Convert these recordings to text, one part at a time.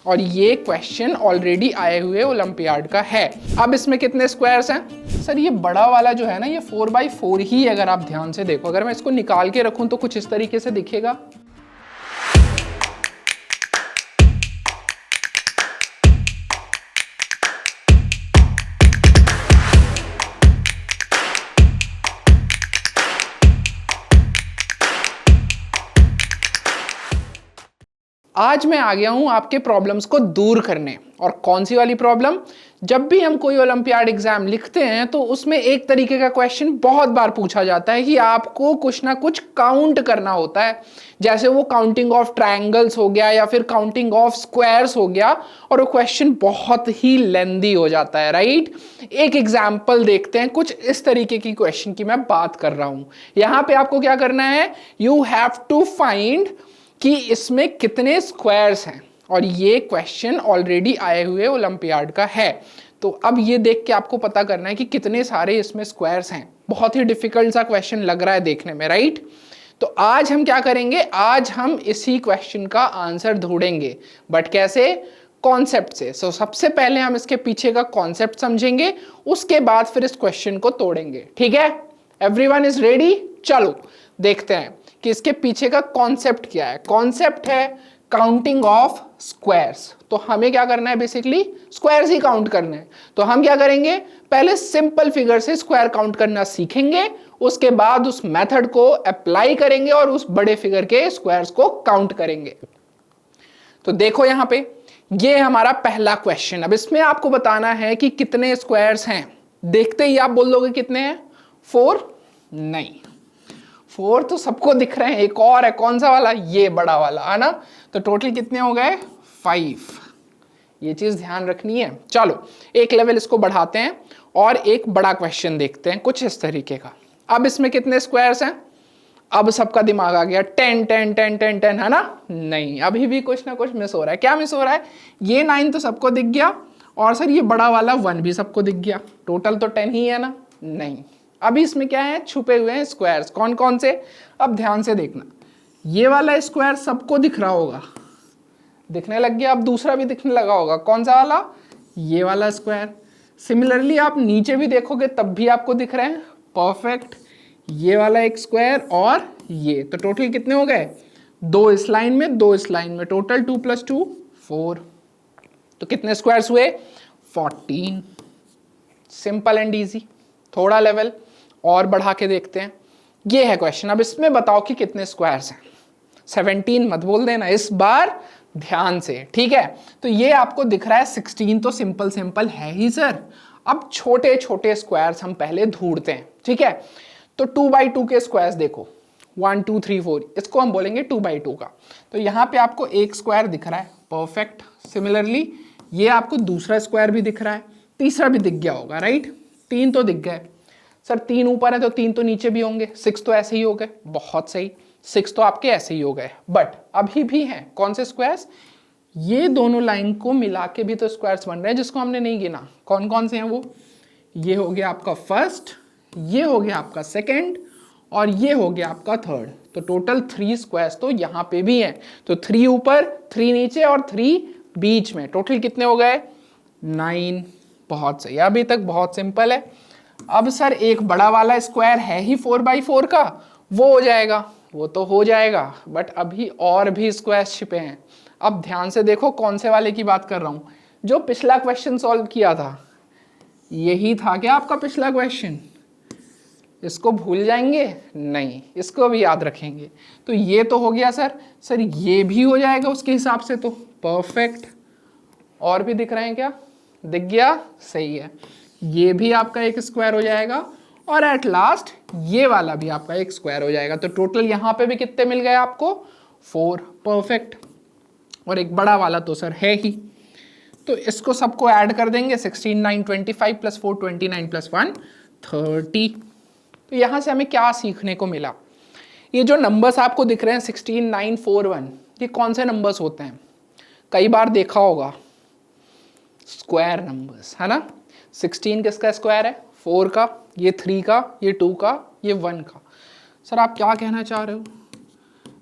और ये question already आए हुए ओलंपियाड का है। अब इसमें कितने स्क्वायर्स हैं सर? ये बड़ा वाला जो है ना, ये 4x4 ही, अगर आप ध्यान से देखो, अगर मैं इसको निकाल के रखूं तो कुछ इस तरीके से दिखेगा। आज मैं आ गया हूं आपके प्रॉब्लम्स को दूर करने। और कौन सी वाली प्रॉब्लम? जब भी हम कोई ओलंपियाड एग्जाम लिखते हैं तो उसमें एक तरीके का क्वेश्चन बहुत बार पूछा जाता है कि आपको कुछ ना कुछ काउंट करना होता है। जैसे वो काउंटिंग ऑफ ट्रायंगल्स हो गया या फिर काउंटिंग ऑफ स्क्वायर्स हो गया, और वो क्वेश्चन बहुत ही लेंदी हो जाता है, राइट। एक एग्जाम्पल देखते हैं, कुछ इस तरीके की क्वेश्चन की मैं बात कर रहा हूं। यहां पे आपको क्या करना है, यू हैव टू फाइंड कि इसमें कितने स्क्वायर्स हैं, और ये क्वेश्चन ऑलरेडी आए हुए ओलंपियाड का है। तो अब ये देख के आपको पता करना है कि कितने सारे इसमें स्क्वायर्स हैं। बहुत ही डिफिकल्ट सा क्वेश्चन लग रहा है देखने में, राइट। तो आज हम क्या करेंगे, आज हम इसी क्वेश्चन का आंसर ढूंढेंगे, बट कैसे? कॉन्सेप्ट से। सो सबसे पहले हम इसके पीछे का कॉन्सेप्ट समझेंगे, उसके बाद फिर इस क्वेश्चन को तोड़ेंगे, ठीक है। Everyone is ready? चलो देखते हैं कि इसके पीछे का कॉन्सेप्ट क्या है। कॉन्सेप्ट है काउंटिंग ऑफ स्क्वायर्स। तो हमें क्या करना है, बेसिकली स्क्वायर्स ही काउंट करने हैं। तो हम क्या करेंगे, पहले सिंपल फिगर से स्क्वायर काउंट करना सीखेंगे, उसके बाद उस मेथड को अप्लाई करेंगे और उस बड़े फिगर के स्क्वायर्स को काउंट करेंगे। तो देखो यहां पे, ये हमारा पहला क्वेश्चन। अब इसमें आपको बताना है कि कितने स्क्वायर्स हैं। देखते ही आप बोल दोगे कितने हैं? 4? नहीं, 4 तो सबको दिख रहे हैं। एक और है, कौन सा वाला? ये बड़ा वाला, है ना। तो टोटल कितने हो गए? 5। ये चीज ध्यान रखनी है। चलो एक लेवल इसको बढ़ाते हैं और एक बड़ा क्वेश्चन देखते हैं कुछ इस तरीके का। अब इसमें कितने स्क्वायर्स हैं? अब सबका दिमाग आ गया 10 10 10 10 10, है ना। नहीं, अभी भी कुछ ना कुछ मिस हो रहा है। क्या मिस हो रहा है? ये 9 तो सबको दिख गया, और सर ये बड़ा वाला 1 भी सबको दिख गया। टोटल तो 10 ही है ना। नहीं, अभी इसमें क्या है, छुपे हुए हैं स्क्वायर्स। कौन कौन से? अब ध्यान से देखना, ये वाला स्क्वायर सबको दिख रहा होगा, दिखने लग गया। अब दूसरा भी दिखने लगा होगा, कौन सा वाला? ये वाला स्क्वायर। सिमिलरली आप नीचे भी देखोगे तब भी आपको दिख रहे हैं, परफेक्ट। ये वाला एक स्क्वायर और ये, तो टोटल कितने हो गए? 2 इस लाइन में, 2 इस लाइन में, टोटल 2 + 2 4। तो कितने स्क्वायर्स हुए? 14। Simple and easy. थोड़ा लेवल और बढ़ा के देखते हैं। ये है क्वेश्चन। अब इसमें बताओ कि कितने स्क्वायर्स हैं। 17 मत बोल देना इस बार, ध्यान से, ठीक है। तो ये आपको दिख रहा है 16, तो सिंपल सिंपल है ही सर। अब छोटे छोटे स्क्वायर्स हम पहले ढूंढते हैं, ठीक है। तो 2x2 के स्क्वायर्स देखो, 1 2 3 4, इसको हम बोलेंगे 2x2 का। तो यहाँ पे आपको एक स्क्वायर दिख रहा है, परफेक्ट। सिमिलरली ये आपको दूसरा स्क्वायर भी दिख रहा है, तीसरा भी दिख गया होगा, राइट। 3 तो दिख गए सर, 3 ऊपर है तो 3 तो नीचे भी होंगे, 6 तो ऐसे ही हो गए, बहुत सही। 6 तो आपके ऐसे ही हो गए, बट अभी भी हैं कौन से स्क्वायर्स? ये दोनों लाइन को मिला के भी तो स्क्वायर्स बन रहे हैं जिसको हमने नहीं गिना। कौन कौन से हैं वो? ये हो गया आपका फर्स्ट, ये हो गया आपका सेकेंड, और ये हो गया आपका थर्ड। तो टोटल 3 स्क्वायर्स तो यहाँ पे भी हैं। तो 3 ऊपर, 3 नीचे और 3 बीच में, टोटल कितने हो गए? 9। बहुत सही, अभी तक बहुत सिंपल है। अब सर एक बड़ा वाला स्क्वायर है ही 4x4 का, वो हो जाएगा, वो तो हो जाएगा, बट अभी और भी स्क्वायर्स छिपे हैं। अब ध्यान से देखो कौन से वाले की बात कर रहा हूं। जो पिछला क्वेश्चन सॉल्व किया था, यही था क्या आपका पिछला क्वेश्चन? इसको भूल जाएंगे? नहीं, इसको भी याद रखेंगे। तो ये तो हो गया सर ये भी हो जाएगा उसके हिसाब से, तो परफेक्ट। और भी दिख रहे हैं क्या? दिख गया, सही है। ये भी आपका एक स्क्वायर हो जाएगा, और एट लास्ट ये वाला भी आपका एक स्क्वायर हो जाएगा। तो टोटल यहाँ पे भी कितने मिल गए आपको? 4, परफेक्ट। और एक बड़ा वाला तो सर है ही, तो इसको सबको ऐड कर देंगे। 16 9 25 + 4 29 + 1 30। तो यहाँ से हमें क्या सीखने को मिला? ये जो नंबर्स आपको दिख रहे हैं 16 9 4 1, ये कौन से नंबर्स होते हैं? कई बार देखा होगा, स्क्वायर नंबर्स, है ना। 16 किसका स्क्वायर है? 4 का, ये 3 का, ये 2 का, ये 1 का। सर आप क्या कहना चाह रहे हो?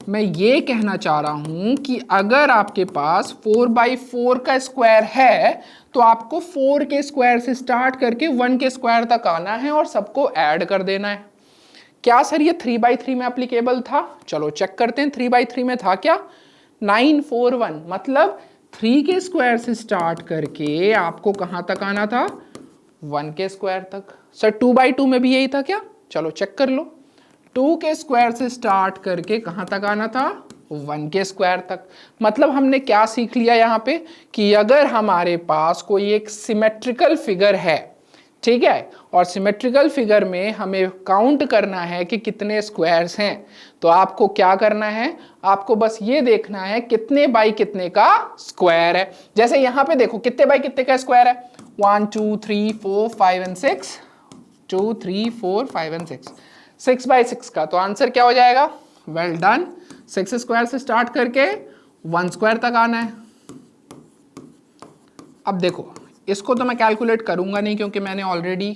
मैं ये कहना चाह रहा हूं कि अगर आपके पास 4/4 का स्क्वायर है तो आपको 4 के स्क्वायर से स्टार्ट करके 1 के स्क्वायर तक आना है और सबको ऐड कर देना है। क्या सर ये 3/3 में एप्लीकेबल था? चलो चेक करते हैं 3/3 में था क्या? 941, मतलब 3 के स्क्वायर से स्टार्ट करके आपको कहां तक आना था? 1 के स्क्वायर तक। सर 2/2 में भी यही था क्या? चलो चेक कर लो। 2 के स्क्वायर से स्टार्ट करके कहां तक आना था? 1 के स्क्वायर तक। मतलब हमने क्या सीख लिया यहाँ पे कि अगर हमारे पास कोई एक सिमेट्रिकल फिगर है, ठीक है, और सिमेट्रिकल फिगर में हमें काउंट करना है कि कितने स्क्वायर्स हैं, तो आपको क्या करना है? आपको बस ये देखना है कितने बाई कितने का स्क्वायर है। जैसे यहाँ पे देखो कितने बाई कितने का स्क्वायर है? 1 2 3 4 5 एंड 6, 2 3 4 5 एंड 6, 6/6 का। तो आंसर क्या हो जाएगा? Well done. 6 स्क्वायर से स्टार्ट करके 1 स्क्वायर तक आना है। अब देखो इसको तो मैं कैलकुलेट करूंगा नहीं क्योंकि मैंने ऑलरेडी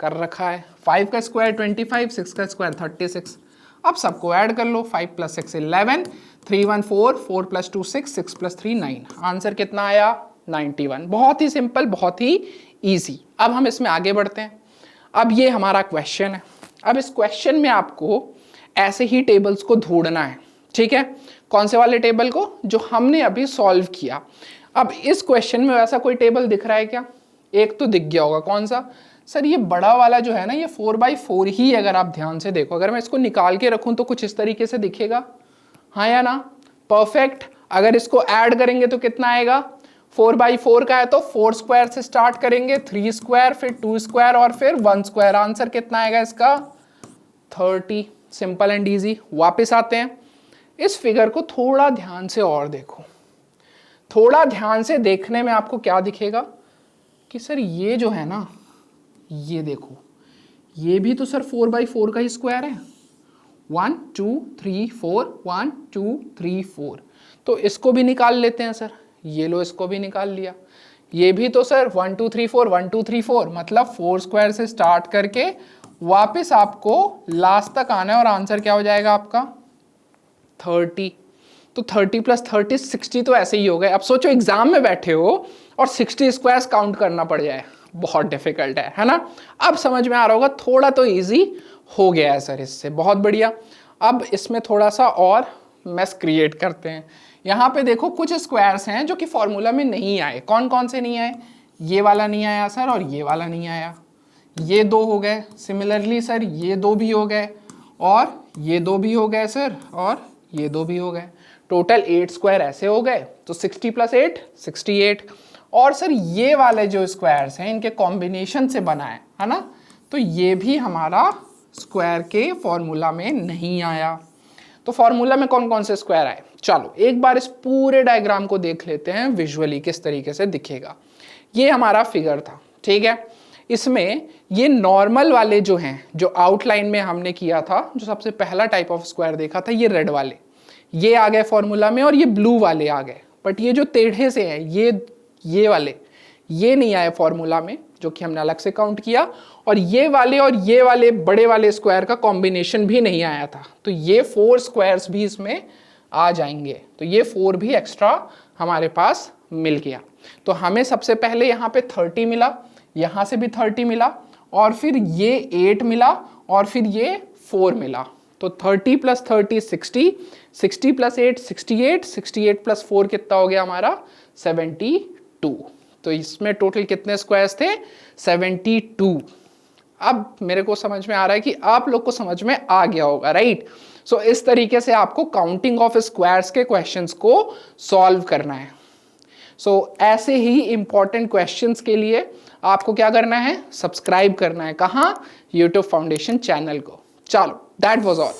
कर रखा है। 5 का स्क्वायर 25, 6 का स्क्वायर 36। अब सबको ऐड कर लो। 5 + 6 11, 3 1 4, 4 + 2 6, 6 + 3 9। आंसर कितना आया? 91। बहुत ही सिंपल, बहुत ही ईजी। अब हम इसमें आगे बढ़ते हैं। अब ये हमारा क्वेश्चन है। अब इस क्वेश्चन में आपको ऐसे ही टेबल्स को ढूंढना है, ठीक है। कौन से वाले टेबल को? जो हमने अभी सॉल्व किया। अब इस क्वेश्चन में वैसा कोई टेबल दिख रहा है क्या? एक तो दिख गया होगा। कौन सा? सर ये बड़ा वाला जो है ना, ये 4/4 ही। अगर आप ध्यान से देखो, अगर मैं इसको निकाल के रखूं तो कुछ इस तरीके से दिखेगा, हाँ या ना? परफेक्ट। अगर इसको ऐड करेंगे तो कितना आएगा? 4/4 का है तो 4 स्क्वायर से स्टार्ट करेंगे, 3 स्क्वायर, फिर 2 स्क्वायर और फिर 1 स्क्वायर। आंसर कितना आएगा इसका? 30। Simple and easy. वापस आते हैं। इस फिगर को थोड़ा ध्यान से और देखो। थोड़ा ध्यान से देखने में आपको क्या दिखेगा कि सर ये जो है ना, ये देखो, ये भी तो सर 4/4 का ही स्क्वायर है। 1 2 3 4, 1 2 3 4। तो इसको भी निकाल लेते हैं सर। ये लो, इसको भी निकाल लिया। ये भी तो सर 1 2 3 4, 1 2 3 4, मतलब 4 स्क्वायर से स्टार्ट करके वापस आपको लास्ट तक आना है और आंसर क्या हो जाएगा आपका? 30। तो 30 + 30 60 तो ऐसे ही हो गए। अब सोचो एग्जाम में बैठे हो और 60 स्क्वायर्स काउंट करना पड़ जाए, बहुत डिफिकल्ट है ना? अब समझ में आ रहा होगा, थोड़ा तो इजी हो गया है सर इससे। बहुत बढ़िया। अब इसमें थोड़ा सा और मैस क्रिएट करते हैं। यहाँ पे देखो कुछ स्क्वायर्स हैं जो कि फॉर्मूला में नहीं आए। कौन कौन से नहीं आए? ये वाला नहीं आया सर, और ये वाला नहीं आया। ये 2 हो गए। सिमिलरली सर ये 2 भी हो गए, और ये 2 भी हो गए सर, और ये 2 भी हो गए। टोटल 8 स्क्वायर ऐसे हो गए। तो 60 + 8 68। और सर ये वाले जो स्क्वायर्स हैं इनके कॉम्बिनेशन से बना है ना? तो ये भी हमारा स्क्वायर के फॉर्मूला में नहीं आया। तो फॉर्मूला में कौन कौन से स्क्वायर आए? चलो एक बार इस पूरे डायग्राम को देख लेते हैं विजुअली किस तरीके से दिखेगा। ये हमारा फिगर था, ठीक है। इसमें ये नॉर्मल वाले जो हैं, जो आउटलाइन में हमने किया था, जो सबसे पहला टाइप ऑफ स्क्वायर देखा था, ये रेड वाले, ये आ गए फॉर्मूला में, और ये ब्लू वाले आ गए। बट ये जो टेढ़े से हैं, ये वाले, ये नहीं आए फॉर्मूला में, जो कि हमने अलग से काउंट किया। और ये वाले बड़े वाले स्क्वायर का कॉम्बिनेशन भी नहीं आया था। तो ये 4 स्क्वायर्स भी इसमें आ जाएंगे। तो ये 4 भी एक्स्ट्रा हमारे पास मिल गया। तो हमें सबसे पहले यहाँ पे 30 मिला, यहाँ से भी 30 मिला, और फिर ये 8 मिला, और फिर ये 4 मिला। तो 30 + 30 60, 60 + 8 68, 68 + 4 कितना हो गया हमारा? 72। तो इसमें टोटल कितने स्क्वायर्स थे? 72। अब मेरे को समझ में आ रहा है कि आप लोग को समझ में आ गया होगा, राइट? सो इस तरीके से आपको काउंटिंग ऑफ स्क्वायर्स के क्वेश्चंस को सॉल्व करना है। सो ऐसे ही इंपॉर्टेंट क्वेश्चंस के लिए आपको क्या करना है? सब्सक्राइब करना है। कहाँ? यूट्यूब फाउंडेशन चैनल को। चलो, दैट वाज ऑल।